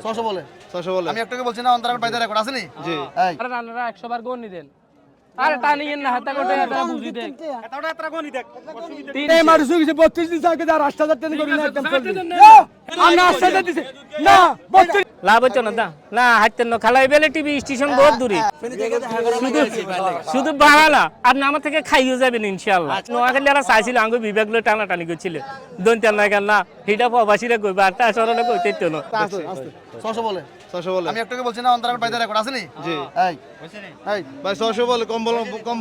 600 বলে 600 বলে। আমি একটাকে বলছি না অন্তরাল বাইরে রেকর্ড আছে নি জি। এই আরে রান্নারা 100 বার গনি দেন আরে টানিয়েন না হাতে কোটে এটা বুঝি দেখ এতটা এতটা গনি দেখ তিন এই মারুসু কিছু 32 দিন আগে 8000 টাকা করে না একদম চলবে না 8000 দিছে না 32 লাভ হচ্ছে না দা না হাইতেন না খালাই বেলে টিভি স্টেশন বহুত দূরে শুধু বাহালা আর আমার থেকে খাইও যাবেন ইনশাআল্লাহ নোয়াখালী আর চাইছিল আঙ্গ বিভাগগুলো টানাটানি করছিল দন্তাল না কেন না হিটা প্রবাসীরা কইবা আর তা সরলে কইতে তো না আস্তে 600 বলে 600 বলে। আমি একটাকে বলছি না অন্তরাল বাইরে রেকর্ড আছে নি জি। এই এই ভাই 600 বলে, কম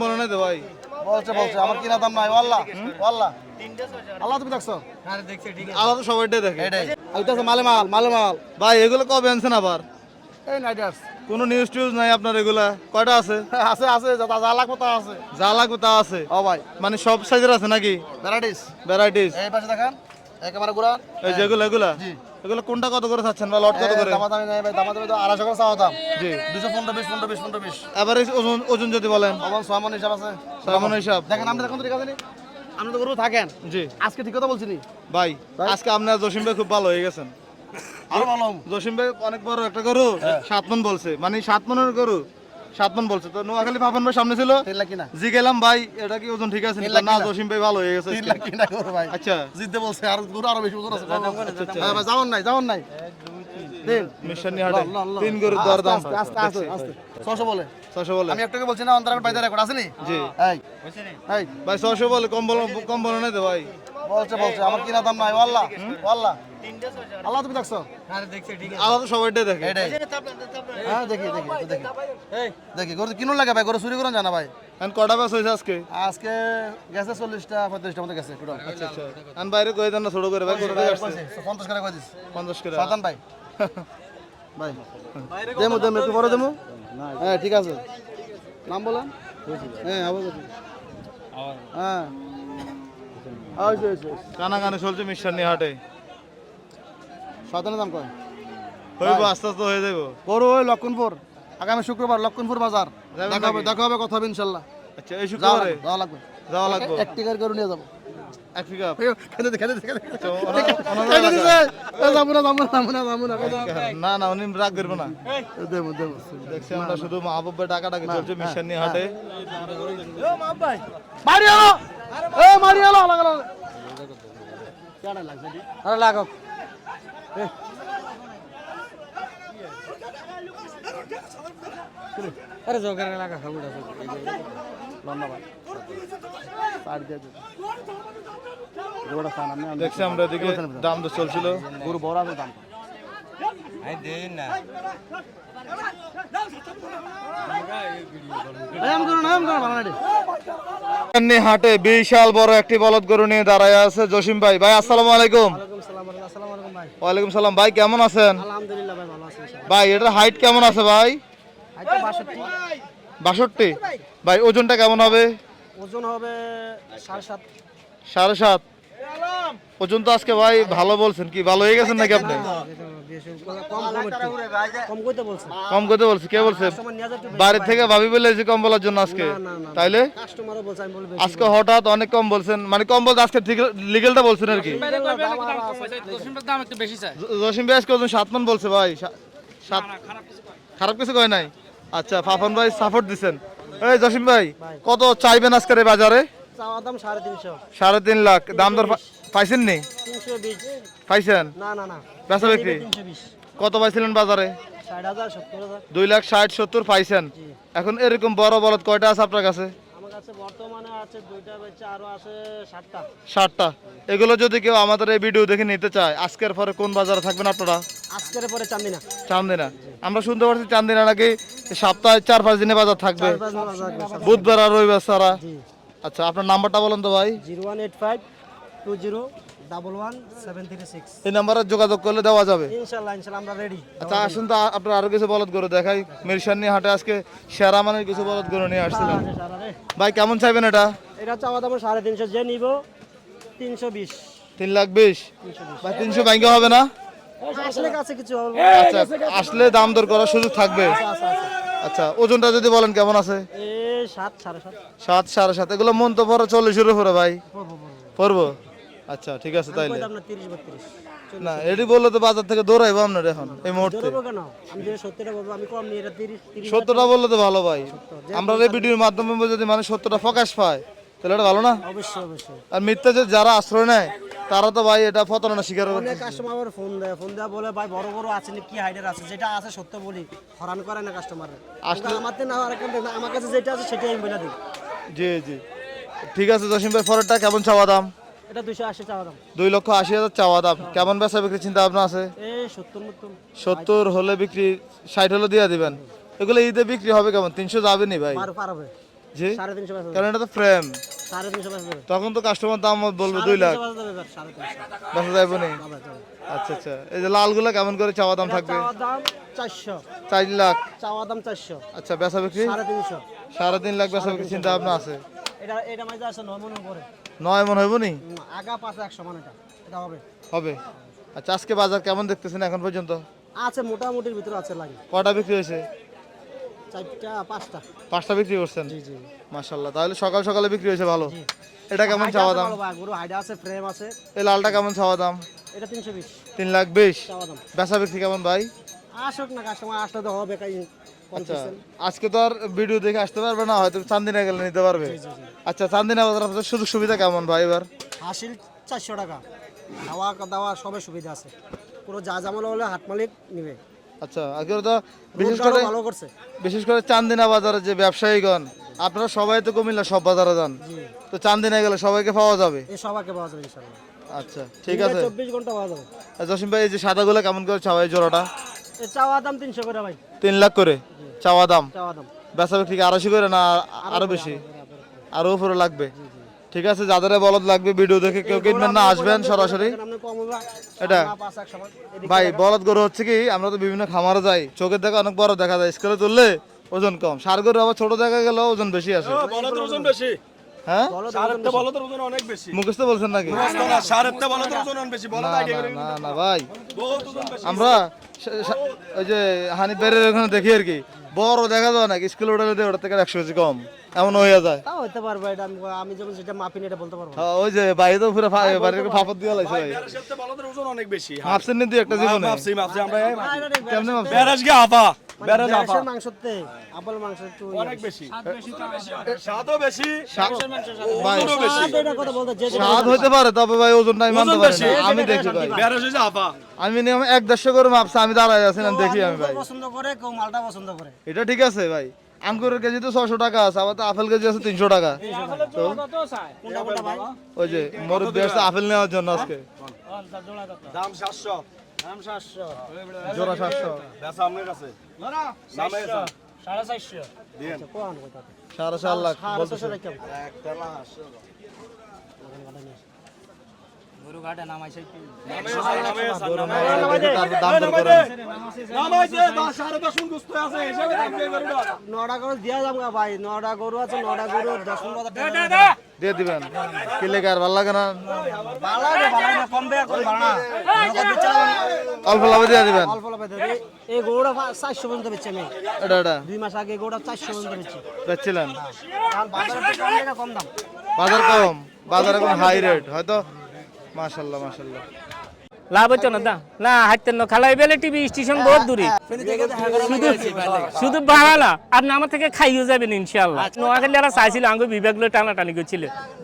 বলে না তো ভাই। বলছে আমার কিনা দাম নাই ওয়াল্লাহ ওয়াল্লাহ আল্লাহ তুমি দেখছো আলাদা সবাইটাই দেখে। এইটাই আইতাছে মালে মাল ভাই এগুলো কবে আনছেন আবার? এই নাইটার্স কোনো নিউজ টিউজ নাই আপনার? এগুলা কয়টা আছে? আছে যা লাগবে তা আছে যা লাগবে তা আছে। ও ভাই মানে সব সাইজের আছে নাকি? ভ্যারাইটিস। এই পাশে দেখেন একেবারে গুড়া এই যেগুলো এগুলা জি। এগুলো কোনটা কত করে চাচ্ছেন বা লট কত করে? দামাদামি নাই ভাই দামাদামি তো 250 করে চাওয়া দাম জি। 215 20 এভারেজ ওজন যদি বলেন? আমার সামন হিসাব আছে সামন হিসাব। দেখেন আমরা দেখুন তো ঠিক আছে নি আমরা তো গরু থাকেন জি। আজকে ঠিক কথা বলছি নি ভাই আজকে আপনার জসিম ভাই খুব ভালো হয়ে গেছেন। আরো ভালো জসিম ভাই অনেক বড় একটা গরু 7 মণ বলছে, মানে 7 মণের গরু 7 মণ বলছে। তো নোয়াখালী পাপন ভাই সামনে ছিল, 3 লাখ কিনা জি গেলাম ভাই এটা কি ওজন ঠিক আছে? 3 লাখ না কিনা। জসিম ভাই ভালো হয়ে গেছে 3 আজকে। লাখ কিনা গরু ভাই আচ্ছা জিততে বলছে আর গরু আরো বেশি ওজন আছে হ্যাঁ ভাই যাওন নাই দিন মিশনি হাটে ল, ল, ল। 3 গরুর দর দাম আস্তে 600 বলে 600 বলে। আমি একটাকে বলছি না অন্তরাল বাইরে রেকর্ড আছে নি জি। এই এই ভাই 600 বলে, কম বলে না তো ভাই। বলছে আমার কিনা দাম নাই ওয়াল্লাহ আল্লাহ তুমি দেখছো আলাদা সবাইটাই দেখে। এইটাই হ্যাঁ দেখি গরু কিনুন লাগে ভাই গরু চুরি করুন জানা ভাই এখন কটা ব্যাস হয়েছে আজকে? আজকে গেছে 40টা 35টা মতো গেছে টোটাল আচ্ছা। এখন বাইরে কয়ে দেন না ছোট করে ভাই, কোথা থেকে আসছে? 50 করে কই দিস 50 করে। সাধান ভাই ভাই দেমু একটু পরে দেমু হ্যাঁ ঠিক আছে নাম বলেন হ্যাঁ আবার হ্যাঁ আইছে কানাকানি চলছে মিশনি হাটে। সাধানের দাম কয় হইব আস্তে আস্তে হয়ে যাবো। গরু ওই লক্ষণপুর আগামী শুক্রবার লক্ষণপুর বাজার যাবেন দেখা হবে কথা হবে ইনশাল্লাহ আচ্ছা এই শুক্রবারে যাওয়া লাগবে যাওয়া লাগবে। এক টিকার গরু নিয়ে যাবো এক পিকআপ। খেতে দে আচ্ছা, ওনার না না উনি রাগ করবো না। দেবো দেখছি আমরা শুধু মা বাবা টাকাটাকে চলছে মিশনি হাটে। মারি আলো এ মারি আলো লাগা আরে লাগো আরে জোগাড় লাগা খাবো না লম্বা ভাই পার দিয়ে দে গোড়া খান আমি দেখছি আমরা এদিকে দাম তো চলছিল। গরু বড় আছে দাম আমি করুন বানাড়ি মিশনি হাটে বিশাল বড় একটি বলদ গরু নিয়ে দাঁড়ায় আছে জসিম ভাই। ভাই আসসালামু আলাইকুম। ওয়ালাইকুম সালাম। ভাই কেমন আছেন? আলহামদুলিল্লাহ ভাই ভালো আছি ভাই এটার হাইট কেমন আছে ভাই? আচ্ছা 62। ভাই ওজনটা কেমন হবে? ওজন হবে 7.5 7.5। ওজন তো আজকে ভাই ভালো বলছেন, কি ভালো হয়ে গেছেন নাকি আপনি? কম কইতে বলছে কম করতে বলছে, কে বলছে? বাড়ি থেকে ভাবি বলে যে কম বলার জন্য আজকে? তাইলে কাস্টমারও বলছে আমি বলবে আজকে হঠাৎ অনেক কম বলছেন, মানে কম বলতে আজকে ঠিক লিগেলটা বলছেন আর কি। দাম একটু বেশি চাই জসিম ভাই আজকে ওজন 7 মণ বলছে ভাই। খারাপ কিছু কয় নাই। আচ্ছা ফাফন ভাই সাপোর্ট দিছেন। এই জসিম ভাই কত চাইবেন আজকের এই বাজারে? চাওয়া দাম 3.5 3.5 লাখ। দাম দর পাইছেন নি? 320 পাইছেন? না বেচা বিক্রি 320 কত পাইছিলেন বাজারে? 60,000 70,000 2,60,70 পাইছেন। এখন এরকম বড় বলদ কয়টা আছে আপনার কাছে? আমার কাছে বর্তমানে আছে দুইটা বাচ্চা আরো আছে 60টা 60টা। এগুলো যদি কেউ আমাদের এই ভিডিও দেখে নিতে চায় আজকের পরে কোন বাজারে থাকবেন আপনারা? আজকের পরে চান্দিনা চান্দিনা। আমরা শুনতে পাচ্ছি চান্দিনা নাকি সপ্তাহে 4-5 দিনে বাজার থাকবে, বুধবার আর রবিবার ছাড়া। আচ্ছা আপনার নাম্বারটা বলেন তো ভাই। 0185 20111736 এই নাম্বারে যোগাযোগ করলে দেওয়া যাবে ইনশাআল্লাহ আমরা রেডি আচ্ছা আসুন তো আপনার আরো কিছু বলদ গরু দেখাই। মিরসানি হাটে আজকে সেরা মানের কিছু বলদ গরু নিয়ে আসছিলাম। ভাই কেমন চাইবেন এটা? এটা চাওয়া দাম 350 যে নিব 320 3,20,000। ভাই 300 ভাঙ্গা হবে না? আসলে কাছে কিছু হবে আচ্ছা আসলে দাম দর করার সুযোগ থাকবে। আচ্ছা ওজনটা যদি বলেন কেমন আছে? 7 7.5 7 7.5। এগুলো মন তো পরে 40-এর উপরে ভাই পড়বো। আচ্ছা ঠিক আছে তাইলে দাম না 30 32 না এটি বললে তো বাজার থেকে দৌড়াইবো আপনার এখন এই মুহূর্তে। ধরবো কেন? আমি যে 70টা বলবো, আমি কম নিয়ে এটা 30 সত্যটা বললে তো ভালো ভাই। আমরা এই ভিডিওর মাধ্যমে যদি মানুষ সত্যটা প্রকাশ পায় তাহলে এটা ভালো না? অবশ্যই অবশ্যই। আর মিথ্যা যে যারা আশ্রয় নেয় তারা তো ভাই এটা প্রতারণার শিকার হচ্ছে। অনেক কাস্টমার আবার ফোন দেয় বলে ভাই বড় বড় আছে না, কি হাইডার আছে, যেটা আছে সত্য বলি, হরান করে না কাস্টমার। আসলে আমাতে না আর আমার কাছে যেটা আছে সেটাই আমি বলে দিই। জি জি ঠিক আছে জসিম ভাই, পরেরটা কেমন চাওয়া দাম? এটা 280 চাওয়া দাম। 2,80,000 চাওয়া দাম। কেমন বেচা বিক্রি চিন্তা ভাবনা আছে? এই 70 মতন। 70 হলে বিক্রি, 60 হলে দিয়ে দিবেন। এগুলো ঈদে বিক্রি হবে কেমন? 300 যাবে নি ভাই? পার হবে। জি 350 বেচা কারণ এটা তো ফ্রেম, 350 বেচা দেবে। তখন তো কাস্টমার দাম বলবে 2 লাখ, 350 বেচা যাবে নি। আচ্ছা আচ্ছা, এই যে লালগুলা কেমন করে চাওয়া দাম থাকবে? চাওয়া দাম 400। 4 লাখ চাওয়া দাম 400। আচ্ছা, বেচা বিক্রি 350। 3.5 লাখ বেচা বিক্রি চিন্তা ভাবনা আছে। এটা মাঝে আছে 9 মন উপরে। 9 মন হইব নি? আগা 5 সমান এটা হবে। হবে। আচ্ছা, আজকে বাজার কেমন দেখতেছেন এখন পর্যন্ত? আছে মোটামুটির ভিতরে আছে লাগে। কটা বিক্রি হয়েছে? 4টা 5টা। 5টা বিক্রি করছেন? জি জি। মাশাআল্লাহ, তাহলে সকাল সকালে বিক্রি হয়েছে ভালো। এটা কেমন চাওয়া দাম? গরু হাইডা আছে, ফ্রেম আছে। এই লালটা কেমন চাওয়া দাম? এটা 320 3,20,000 চাওয়া দাম। বেচা বিক্রি কেমন ভাই? আসুক না কাস্টমার, আসলে তো হবে কাই। আচ্ছা, আজকে তো আর ভিডিও দেখে আসতে পারবে না, হয়তো চান্দিনা গেলে নিতে পারবে। আচ্ছা, চান্দিনা বাজার আপনাদের সুযোগ সুবিধা কেমন ভাই এবার? হাসিল 400 টাকা, খাওয়া দাওয়া সবে সুবিধা আছে। পুরো যা জামালা হলে হাট মালিক নিবে। আচ্ছা, আগে তো ভালো করছে। বিশেষ করে চান্দিনা বাজারে যে ব্যবসায়ীগণ, আপনারা সবাই তো কুমিল্লা সব বাজারে যান, তো চান্দিনা গেলে সবাইকে পাওয়া যাবে? এই সবাইকে পাওয়া যাবে ইনশাআল্লাহ। আচ্ছা ঠিক আছে। 24 ঘন্টা পাওয়া যাবে। আর জসিম ভাই, এই যে সাদাগুলো কেমন করে চাওয়া এই জোড়াটা? এই চাওয়া দাম 300 করে ভাই। 3 লাখ করে চাওয়া দাম। চাওয়া দাম। বেচা বিক্রি 280 করে না আরো বেশি? আরো উপরে লাগবে। ঠিক আছে, যাদের বলদ লাগবে ভিডিও দেখে কেউ কিনবেন না, আসবেন সরাসরি। এটা ভাই বলদ গরু হচ্ছে কি, আমরা তো বিভিন্ন খামারে যাই, চোখের দেখা অনেক বড় দেখা যায়, স্কেলে তুললে ওজন কম। ষাঁড় গরু আবার ছোট দেখা গেল ওজন বেশি আছে। বলদের ওজন বেশি। হ্যাঁ, সারেতে বলদের ওজন অনেক বেশি। মুখস্থ বলছেন নাকি? না, সারেতে বলদের ওজন অনেক বেশি। বলদ আইডিয়া করে না না ভাই, বহুত ওজন বেশি। আমরা ওই যে হানিফ ভাইয়ের ওখানে দেখি আর কি, বড় দেখা যায় না, স্কুল উঠালে দিয়ে ওটা থেকে 100 কেজি কম, এমন হয়ে যায়। তাও হতে পারবে, এটা আমি যখন যেটা মাপি এটা বলতে পারবো। হ্যাঁ, ওই যে বাইরে তো পুরো বাড়ির ফাফত দিয়ে লাইছে ভাই। সারেতে বলদের ওজন অনেক বেশি। মাপছেন নি দুই একটা জীবনে? মাপছি আমরা এই কেমনে মাপছেন? বেরাজ গে আপা, বেরাজ আপা বেরেশের মাংসতে আপল মাংস একটু অনেক বেশি। স্বাদও বেশি, ভাই ওজনও বেশি। এটা কথা বলতে যে স্বাদ হইতে পারে, তবে ভাই ওজনটা আমি মানতে ওজন পারি বেশি। না। আমি দেখি ভাই, বেরাজ হইছে আপা। আমি নিয়ম 1-150 করে মাপছি, আমি দাঁড়ায় আছিলাম দেখি আমি ভাই। পছন্দ করে, কেউ মালটা পছন্দ করে। এটা ঠিক আছে ভাই, আঙ্গুরের কেজি তো 600 টাকা আছে, আবার তো আপেল কেজি আছে 300 টাকা। তো কোনটা কোনটা ভাই? ওই যে মুরব্বি আসছে আপেল নেওয়ার জন্য আজকে, দাম 700, দাম 700। জোড়া 700, বেচা আপনার কাছে। নামে আছে। 450 দিন। কোন কত? 4.5 লাখ বলতেছে। 450 টাকা। একটা লাশ। গরু ঘাটে নামাইছে কি? নামে আছে, নামে আছে, গরু নামে মারা আছে। দেখে তারপর দাম দর করেন। নামাইছে, 10.5 মণ গুস্ত আছে, হিসাবে দাম দিয়ে গরুটা। 9টা গরু দিয়া যাম গা ভাই, 9টা গরু আছে, 9টা গরু 10-15 টাকা। দিয়ে দিবেন কি লেগে, আর ভালো লাগে না? বালা না কম দেয়া কম বালা। নগদ বেচা অল্প লাভে দিয়ে দিবেন। অল্প লাভে দেবে। এই গরুটা 400 পর্যন্ত বেচছে আমি। এটা 2 মাস আগে গরুটা 400 পর্যন্ত বেচছি। বেচছিলেন? কারণ বাজারে তো কম টাকা কম দাম। বাজার কম, বাজারে এখন হাই রেট হয়তো। মাশাআল্লাহ মাশাআল্লাহ। লাভ হচ্ছে না দা না, হাইতেন না খালাই বেলে টিভি স্টেশন বহুত দূরে, শুধু ভাড়া না, আপনি আমার থেকে খাইও যাবেন ইনশাআল্লাহ। নোয়াখালী এরা চাইছিল আঙ্গু বিভাগগুলো টানাটানি করছিল,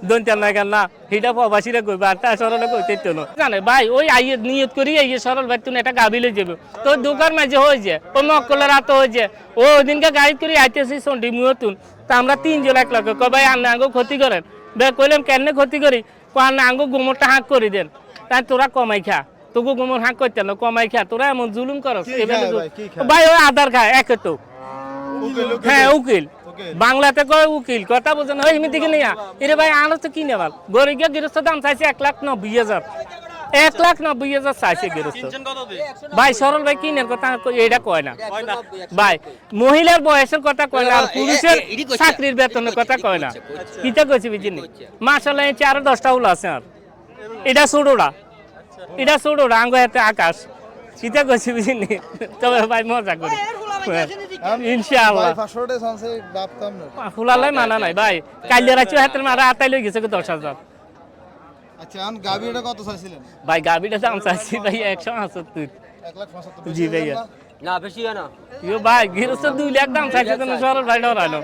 দন্তাল না কেন না, হিটা প্রবাসীরা কইবা আর তা সরলে কইতে তো না জানে ভাই। ওই আইয়ে নিয়ত করি আইয়ে সরল ভাই তুমি একটা গাবিলে যাবে, তো দোকান মাঝে হয়ে যায়, ও মক্কলের রাত হয়ে যায়, ও ওদিনকে গাইড করে আইতেছি সন্ডি মুহতুন, তা আমরা 3 জন 1 লাখ কয় ভাই আপনি আঙ্গু ক্ষতি করেন। ভাই কইলাম কেন ক্ষতি করি, কয় না আঙ্গু গোমরটা হাঁক করে দেন, তাই তোরা কমাই খা, তোকে গোমর হাঁক করতে না, কমাই খা, তোরা এমন জুলুম করস। ভাই ওই আধার খায় একে তো, হ্যাঁ উকিল, বাংলাতে কয় উকিল, কথা বোঝেন ওই এমনি দিকে নিয়া এরে ভাই আনো তো কিনে ভাল। গরিব গৃহস্থ দাম চাইছে 1,90,000, 1,90,000 চাইছে গৃহস্থ। ভাই সরল ভাই কিনের কথা এটা কয় না ভাই, মহিলার বয়সের কথা কয় না, আর পুরুষের চাকরির বেতনের কথা কয় না। কিতা কইছি বুঝিনি? মাশাআল্লাহ এই 4-10টা উল আছে, আর এটা ছোটটা, এটা ছোটটা আঙ্গ হাতে আকাশ। কিতা কইছি বুঝিনি? তবে ভাই মজা করি ইনশাআল্লাহ। ফুলালাই মানা নাই ভাই, কাইলে রাইছো হাতের মারা আতাই লই গেছে 10,000। আচ্ছা এখন গাবি এটা কত চাইছিলেন? ভাই গাবিটা দাম চাইছি ভাই 175। 1,75,000 জি ভাইয়া। না বেশি হয় না ইয়ো ভাই গৃহস্থ 2 লাখ দাম চাইছে তো সরল ভাই ডরালো।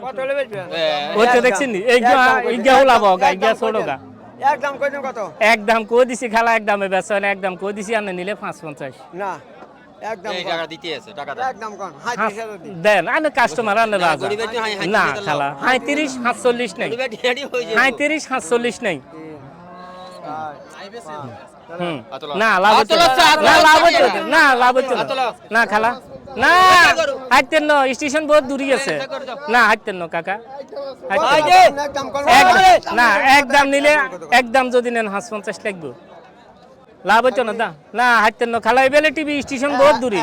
কত হলে বেচবেন ওইটা দেখছেন নি এই গা হলাবো গাই গা ছোড়ো গা একদম কই দিন কত একদম কই দিছি খালা একদমে বেচা না একদম কই দিছি আনে নিলে 550। না একদম এই টাকা দিতে আছে টাকা একদম কোন 35,000 দিন দেন আনে কাস্টমার আনে রাজা না খালা 35 47 নাই 35 47 নাই না লাভ হচ্ছে না লাভ হচ্ছে না লাভ হচ্ছে না খালা না হাইতেন না স্টেশন বহুত দূরই আছে না হাইতেন না কাকা না একদম নিলে একদম যদি নেন 50 লাগবে লাভ হচ্ছে না দা না হাইতেন না খালা এবেলে টিভি স্টেশন বহুত দূরই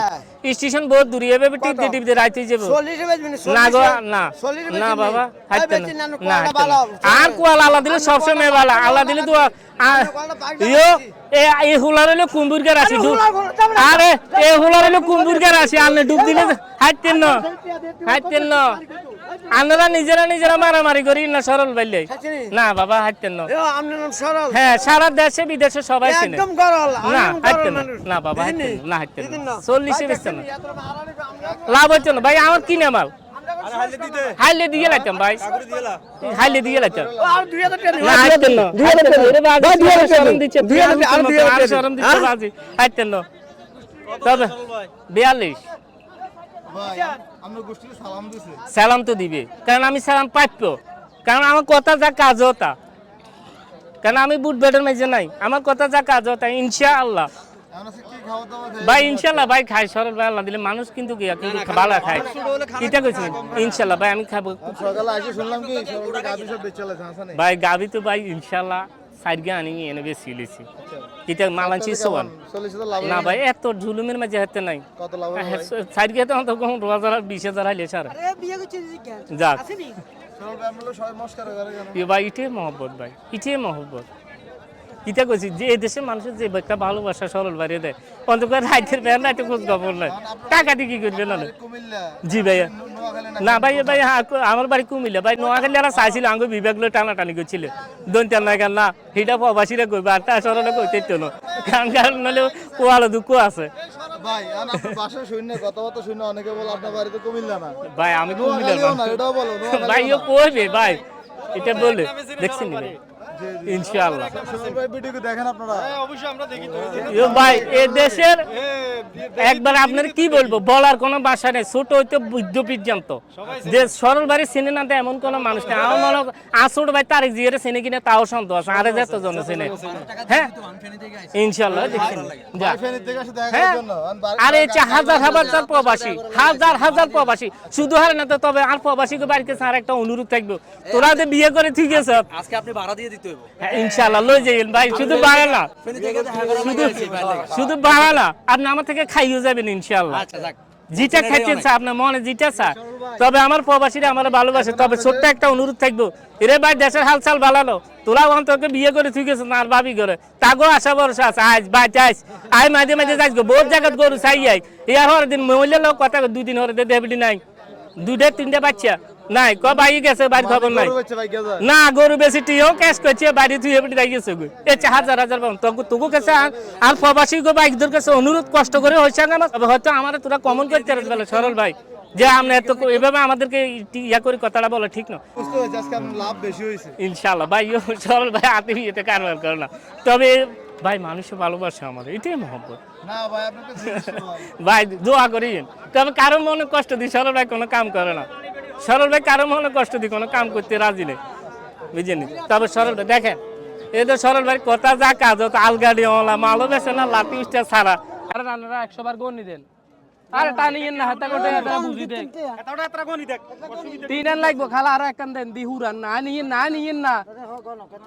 স্টেশন বহুত দূরই এবে টিভি টিভি রাইতে যাব না গো না না বাবা হাইতেন না আর কোয়াল আল্লাহ দিলে সব সময় ভালো আল্লাহ দিলে তো ইয়ো এই হুলার হলো কুম্বুরগার আসি আরে এই হুলার হলো কুম্বুরগার আসি আনলে ডুব দিলে হাইতেন না আপনারা নিজেরা মারামারি করি না সরল বাইলে না বাবা হাইতেন না হ্যাঁ সারা দেশে বিদেশে সবাই চেনে না হাইতেন না বাবা না হাইতেন 40 বেচতেন না লাভ হচ্ছে না ভাই আমার কিনে মাল হাইলে দিয়ে লাইতাম ভাই হাইলে দিয়ে লাইতাম না হাইতেন না শরম দিচ্ছে শরম দিচ্ছে বাজি হাইতেন না তবে 42 ভাই আমরা গোষ্ঠীতে সালাম দিছে সালাম তো দিবে কারণ আমি সালাম পাইব কারণ আমার কথা যা কাজ হতা কারণ আমি বুট বেডের মাঝে নাই আমার কথা যা কাজ হতা ইনশাআল্লাহ আমরা কি খাওয়া দাওয়া খাই ভাই ইনশাআল্লাহ ভাই খাই সরল ভাই আল্লাহ দিলে মানুষ কিন্তু কি কিন্তু ভালো খায় এটা কইছেন ইনশাআল্লাহ ভাই আমি খাবো সকালে এসে শুনলাম কি সরলটা গাবি সব বেচে চলে হাসান ভাই গাবি তো ভাই ইনশাআল্লাহ সাইডগে আনি এনে বেশি লিছি এটা মালাঞ্চি সোয়ান 40,000 লাভ না ভাই এত ঝুলুমের মাঝে হাতে নাই কত লাভ সাইডগে তো অন্ত কোন 20,000 হাইলে স্যার যাক সরল আমরা সবাই মস্কার করে কেন ভাই ইটে মহব্বত ভাই ইটে মহব্বত কিতা কইছি যে এই দেশের মানুষের যে একটা ভালোবাসা সরল বাড়িয়ে দেয় অন্তত রাইতের বের না একটু খোঁজ খবর নাই টাকা দিয়ে কি করবে না কুমিল্লা জি ভাইয়া না ভাই ভাই আমার বাড়ি কুমিল্লা ভাই নোয়াখালী আর চাইছিল আঙ্গ বিভাগ লো টানাটানি করছিল দন্তাল না কেন না হিটা প্রবাসীরা কইবা আর তা সরলে কইতে তো কারণ নলে কোয়ালো দুঃখ আছে ভাই আপনার বাসা শূন্য কথাবার্তা শূন্য অনেকে বলে আপনার বাড়িতে কুমিল্লা না ভাই আমি কুমিল্লা না এটাও বলো ভাই ও কইবে ভাই এটা বলে দেখছেন ভাই ইনশাআল্লাহ ভাই ভিডিও দেখেন আপনারা অবশ্যই আমরা দেখি তো ইয়ো ভাই এই দেশের একবার আপনার কি বলবো বলার কোনো ভাষা নেই ছোট হইতে বুদ্ধ পর্যন্ত যে সরল বাড়ি চিনে না এমন কোনো মানুষ নেই আমার মনে আসল ভাই তারিখ জিয়ারে চিনে কিনা তাও সন্দেহ আছে আরে যত জন চিনে হ্যাঁ ইনশাআল্লাহ দেখছেন যা ফেনী থেকে এসে দেখার হ্যাঁ জন্য আরে এটা হাজার প্রবাসী হাজার প্রবাসী শুধু হারে না তো তবে আর প্রবাসীকে বাড়িতে আর একটা অনুরোধ থাকবে তোরা যে বিয়ে করে ঠিক আছে আজকে আপনি ভাড়া দিয়ে দিতে হবে হ্যাঁ ইনশাআল্লাহ লই যাইবেন ভাই শুধু ভাড়া না শুধু ভাড়া না আপনি আমার থেকে খাইও যাবেন ইনশাআল্লাহ আচ্ছা যাক যেটা খাইতেন স্যার আপনার মনে যেটা স্যার তবে আমার প্রবাসীরা আমার ভালোবাসে তবে ছোট্ট একটা অনুরোধ থাকবো এরে ভাই দেশের হালচাল ভালো তোরা অন্তকে বিয়ে করে ঠিক আছে না আর ভাবি করে তাগো আশা ভরসা আছে আজ ভাই যাইস আই মাঝে মাঝে যাইস গো বহুত জায়গা গরু চাই আই ইয়ার হর দিন মহিলা লোক কথা 2 দিন হরে দেবলি নাই 2টা 3টা বাচ্চা নাই ক ভাই গেছে বাড়ি খবর নাই না গরু বেশি টিও ক্যাশ করছে বাড়ি তুই এবারে যাই গেছে গো এ হাজার পাউন তোকে কাছে আর প্রবাসী গো বাইকদের কাছে অনুরোধ কষ্ট করে হইছে না তবে হয়তো আমারে তোরা কমন করতে পারবে সরল ভাই যে আমরা এত এভাবে আমাদেরকে ইয়া করে কথাটা বলা ঠিক না বুঝতে হয়েছে আজকে আপনার লাভ বেশি হয়েছে ইনশাআল্লাহ ভাই সরল ভাই আতে এটা কারবার করে না তবে ভাই মানুষ ভালোবাসে আমার এটাই মহব্বত না ভাই আপনাকে ভাই দোয়া করি তবে কারো মনে কষ্ট দিই সরল ভাই কোনো কাম করে না সরল ভাই কারো মনে কষ্ট দিই কোনো কাম করতে রাজি নেই বুঝেনি তবে সরল ভাই দেখেন এই তো সরল ভাই কথা যা কাজ হতো আলগাড়ি ওলা মালও বেছে না লাঠি উষ্টা ছাড়া আরে রান্নারা 100 বার গনি দেন আরে টানিয়েন না হাতা কোটে হাতা বুঝি দেন এতটা এতটা গনি দেখ তিন আন লাগবো খালা আরো একখান দেন দি হুরান না নিয়েন না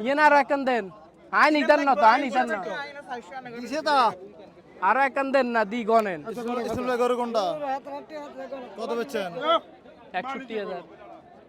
ইয়েন আরো একখান দেন আই নিতেন না তো আই নিতেন না দিছে তো আরো একখান দেন না দি গনেন ইসলাম গরু কোনটা কত বেচছেন 61,000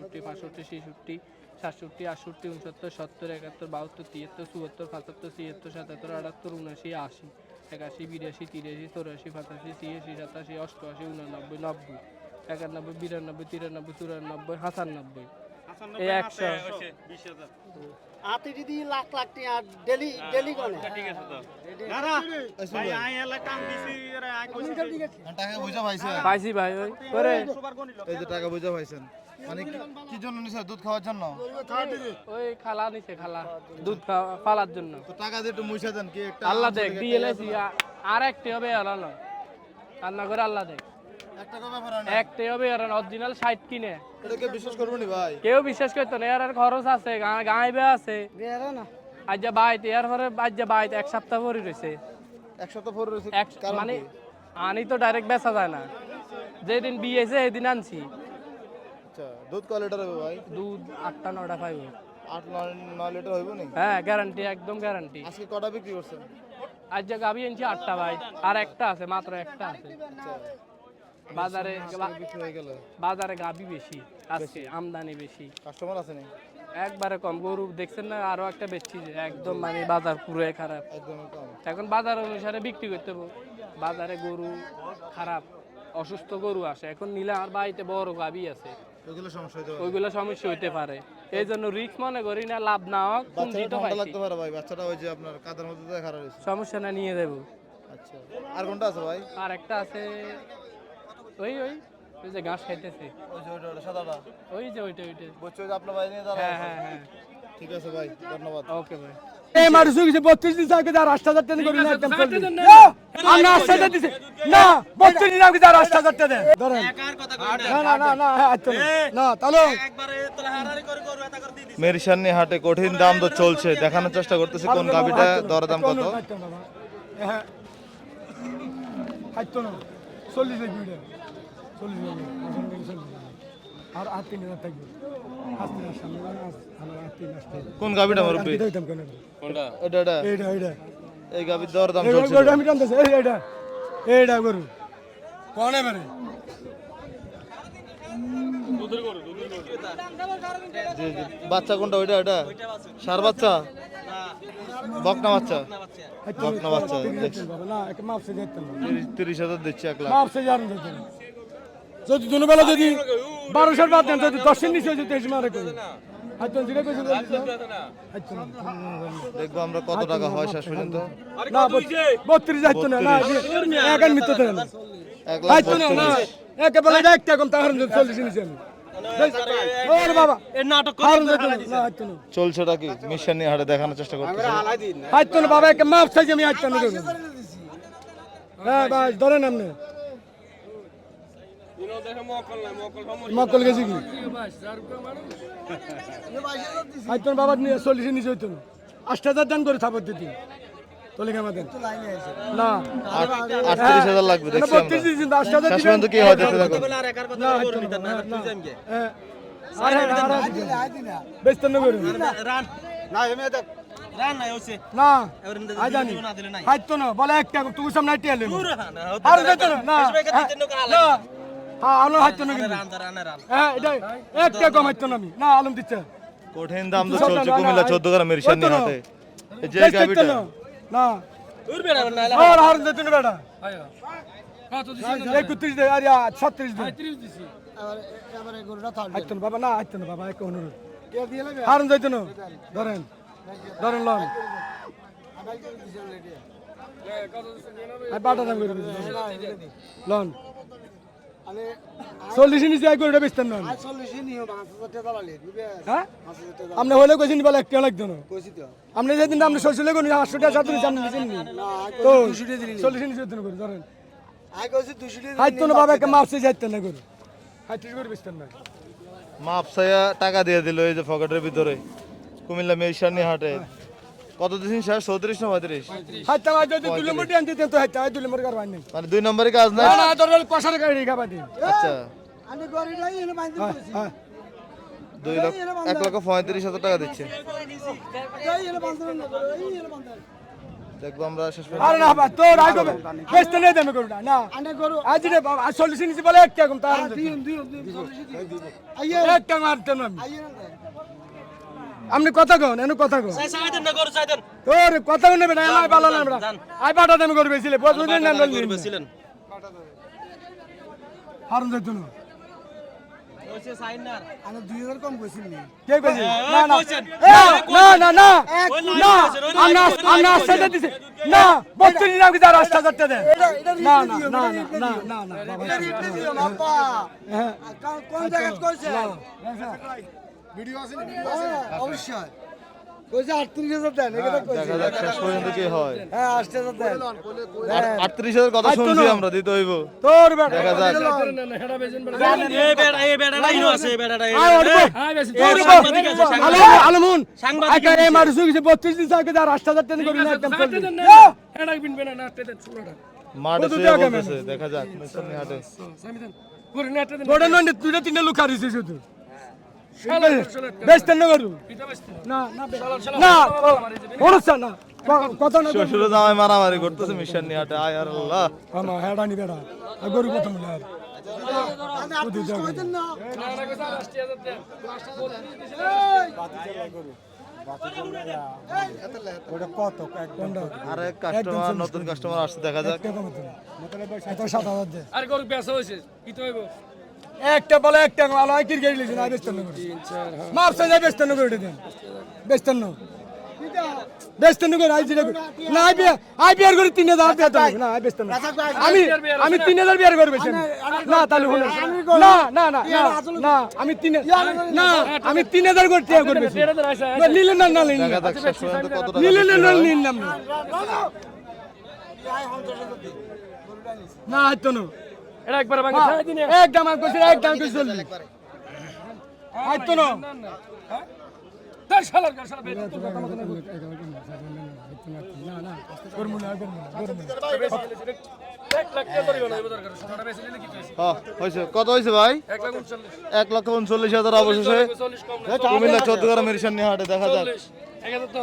64 65 66 67 68 69 70 71 72 73 74 75 76 77 78 79 80 81 82 83 84 85 86 87 88 89 90 91 92 93 94 95 95 এই 100 আতে যদি লাখ লাখ টাকা ডেলি ডেলি করে টাকা বুঝা পাইছেন? পাইছি ভাই ওই করে এই যে টাকা বুঝা পাইছেন মানে কি জন্য নিছে? দুধ খাওয়ার জন্য? ওই খালা নিছে খালা দুধ পালার জন্য তো টাকা দিয়ে একটু মুইসা দেন কি একটা আল্লাহ দেখ দিয়ে এলাইছি আর একটি হবে আলানো রান্না করে আল্লাহ দেখ একটা কথা ব্যাপার না। একটি হবে আলানো অরিজিনাল 60 কিনে এটাকে বিশ্বাস করবো নি ভাই? কেউ বিশ্বাস করতো না এর আর খরচ আছে গাঁইবে আছে বেরা না আজ যা বাইতে এর পরে আজ যা বাইতে এক সপ্তাহ পরে রয়েছে এক সপ্তাহ পরে রয়েছে মানে আনি তো ডাইরেক্ট বেচা যায় না যেদিন বিয়ে হয়েছে সেদিন আনছি আচ্ছা দুধ কয় লিটার হবে ভাই? দুধ 8টা 9টা পাইব 8-9 লিটার হইব নি? হ্যাঁ গ্যারান্টি একদম গ্যারান্টি আজকে কটা বিক্রি করছেন? আজ যা গাবি আনছি 8টা ভাই আর একটা আছে মাত্র একটা আছে বাজারে বিক্রি হয়ে গেল। বাজারে গাবি বেশি আজকে আমদানি বেশি কাস্টমার আছে নি? একবারে কম গরু দেখছেন না আরো একটা বেচছি যে একদম মানে বাজার পুরো খারাপ একদমই কম। এখন বাজার অনুসারে বিক্রি করতে হবে বাজারে গরু খারাপ অসুস্থ গরু আসে এখন নিলে আর বাড়িতে বড় গাবি আছে ওইগুলো সমস্যা হইতে পারে। ওইগুলো সমস্যা হইতে পারে এই জন্য রিস্ক মনে করি না লাভ না হোক বাচ্চাটা পুঁজি তো ঠান্ডা পাইছি লাগতে পারে ভাই, বাচ্চাটা ওই যে আপনার কাদার মধ্যে দিয়ে খারাপ হয়েছে। সমস্যা না নিয়ে দেবো আচ্ছা আর কোনটা আছে ভাই? আর একটা আছে ওই ওই ওই যে ঘাস খাইতেছে ওই যে ওইটা সাদাটা ওই যে ওইটা ওইটা বলছো যে আপনার ভাই নিয়ে দাঁড়ায় হ্যাঁ আছে। হ্যাঁ হ্যাঁ ঠিক আছে ভাই ধন্যবাদ। ওকে ভাই এই মারুসু কিছু 32 দিন আগে যার 8000 টাকা করে না একদম চলবে আমরা 8000 দিছি না 32 দিন আগে যার 8000 টাকা দেন ধরেন না না না না আচ্ছা না তাহলে মেরিশানি হাটে কঠিন দাম তো চলছে, দেখানোর চেষ্টা করতেছি কোন গাবিটা দরদাম কত। হ্যাঁ আচ্ছা না 40 এর ভিডিও 40 আর 3000 থাকবে আস্তে আস্তে সামনে আমরা 3000 কোন গাবিটা মুরব্বি? দিতাম কেন এটা এটা এইটা এইটা এই গাবির দরদাম এই চলছে। গরু আমি টানতেছি এইটা এইটা গরু কোন এবারে জি জি বাচ্চা কোনটা? ওইটা এটা সার বাচ্চা বকনা বাচ্চা? বকনা বাচ্চা দেখছি। বাবা না এক মাপ সে দিতাম 30,000 দিচ্ছি 1 লাখ। মাপ সে জান দিতাম যদি দুবেলা যদি 1200 বাদ দেন যদি 10 এর নিচে যদি মারে কই আচ্ছা জিরে কইছে আচ্ছা দেখবো আমরা কত টাকা হয় শেষ পর্যন্ত। না 32 যাইতো না না এক আর মিত্র দেন 1 লাখ আচ্ছা না না একেবারে একটা কম তাহার 40 নিচে আমি ওরে বাবা এই নাটক হারুন যাইতো না আচ্ছা না চলছেটা কি মিশানি হাটে দেখানোর চেষ্টা করতেছি। আচ্ছা না বাবা এক মাপ চাই আমি আচ্ছা না দেব হ্যাঁ বাস ধরেন আপনি মকল গেছি কি আচ্ছা বাবা নিয়ে 40 নিচে হইতো না 8000 দান করে থাপত দিতি তোলে কেমন দেন না 38,000 লাগবে দেখছি আমরা। 32 দিন 8000 শেষ পর্যন্ত কি হয় দেখতে থাকো। আর একার কথা বলবো না না তুই যাম কে বেস্ত না করে রান না এমনি দেখ রান নাই হইছে না এবার আই জানি না দিলে নাই হাইতো না বলে একটা তুই সামনে আইতে আলে না আর যেত না না না হ্যাঁ আলো হাইতো না কিন্তু রান রান রান হ্যাঁ এটা একটা কম হাইতো না আমি না আলম দিচ্ছে কঠিন দাম তো চলছে কুমিল্লা 14 গ্রাম মেরিশানি হাটে। এই যে বেস্ত গাবিটা না না উর বেড়া না আর হার যেত না বেটা এই 31 দে আর 36 দে 35 দিছি এবারে গরুটা থাক হাইতো না বাবা না হাইতো না বাবা এক অনুরোধ কে দিয়ে লাগে হারুন যাইতো না ধরেন ধরেন লন আই বাটা দাম করে লন 40 নিচে এক গরুটা বেচতেন না হ্যাঁ আপনি হলে কইছেন বলে একটা লাগতো না আপনি যেদিন আপনি 600 টাকা করেন 800 টাকা 700 টাকা নিছেন নি তো 40 নিচে দিন করে ধরেন হাইতো না বাবা একটা মাপসে যাইতেন না গরু হাইতো করে বেচতেন না মাপ ছায়া টাকা দিয়ে দিল এই যে পকেটের ভিতরে কুমিল্লা মেশানি হাটে কত দিন স্যার 34 না 35 হাইতো ভাই যদি 2 নম্বর দিয়ে আনতে তো হাইতো 2 নম্বর কার বাইন মানে 2 নম্বরের কাজ নাই না না ধরেন কষার গাড়ি খাবা দিন আচ্ছা আমি গরিটাই এনে বাইন্দে কইছি হ্যাঁ 1,35,000 টাকা দিচ্ছে এই এনে বাইন্দে না এই এনে বাইন্দে দেখবো আমরা শেষ আরে না বাবা তোর আই কবে বেচতে নেই দেবে গরুটা না আনে গরু আজ রে বাবা 40 নিচে বলে একটা কম তার দিন 40 দিন আইয়ে একটা মারতেন আমি আইয়ে না আপনি কথা কন এনে কথা কন চাইতেন না গরু চাইতেন তোর কথা নেবে না আই ভালো না আই বাটা দেবে করবে ছিলে বুঝলেন না ছিলেন হারুন যাইতো না কইছে সাইনার আনে 2000 কম কইছিল নি কে কইছে না না না না না না আমরা সেটা দিছে না 32 নাম কি 8000 টাকা দেন না না না না না না বাবা বাবা হ্যাঁ কোন জায়গা কইছে ভিডিও আছে অবশ্যই কইছে 38000 দেন এটা কইছে দেখা যাক শেষ পর্যন্ত কি হয় হ্যাঁ 8000 দেন 38,000 কথা শুনছি আমরা দিতে হইব তোর বেটা দেখা যাক এই বেড়াটা ইনো আছে এই বেড়াটা আয় ওরে আলমুন আইকা এ মারছু কিছু 32 দিন আগে 8000 টাকা করি না একদম চলবে এটা কিনবে না নাটে দেন ষোলোটা মাঠে কত শুয়ে টাকা বলতেছে দেখা যাক মেশানি হাটে করে নাটে দেন গোটা নন্ডে দুইটা তিনটা লোক হারিয়েছে শুধু বেচতেন না গরু না না না অনুষ্ঠান না কত না শ্বশুর জামাই মারামারি করতেছে মিশানি হাটে আয় আর আল্লাহ আমা হেডা নি বেড়া আর গরু কত মনে আর আমি 38 কইতেন না আরে কাস্টমার নতুন কাস্টমার আসছে দেখা যাক এত 7000 দে আর গরু বেচা হইছে কি তো হইব একটা বলে একটা ভালো হয় ক্রিকেট লিখে না বেচতেন না মাপ সাজা বেচতেন না করে দেন বেচতেন না বেচতেন না করে আইজি না আইপিআর করে 3000 দেন না বেচতেন না আমি 3000 বিয়ার করে বেচেন না তাহলে হলো না না না না আমি 3000 না আমি 3000 করে টিয়া করে বেচেন নিলেন না না নিলেন দেখা যাক শেষ পর্যন্ত কত টাকা নিলেন না নিলেন না না হয়তো না এটা একবার ভাঙে ছাড়াই দিনে একদম আমি কইছি একদম কইছি চলবি হয়তো না তার শালার কাছে শালা বেচ না না করমু না করমু এক লাখ টাকা ধরিও না এবার দরকার সোনাটা বেচে নিলে কি হইছে হ্যাঁ হইছে কত হইছে ভাই 1,39,000 1,39,000 অবশেষে 40 কম না কুমিল্লা 14 গ্রামের মিশানি হাটে দেখা যাক 1000 তো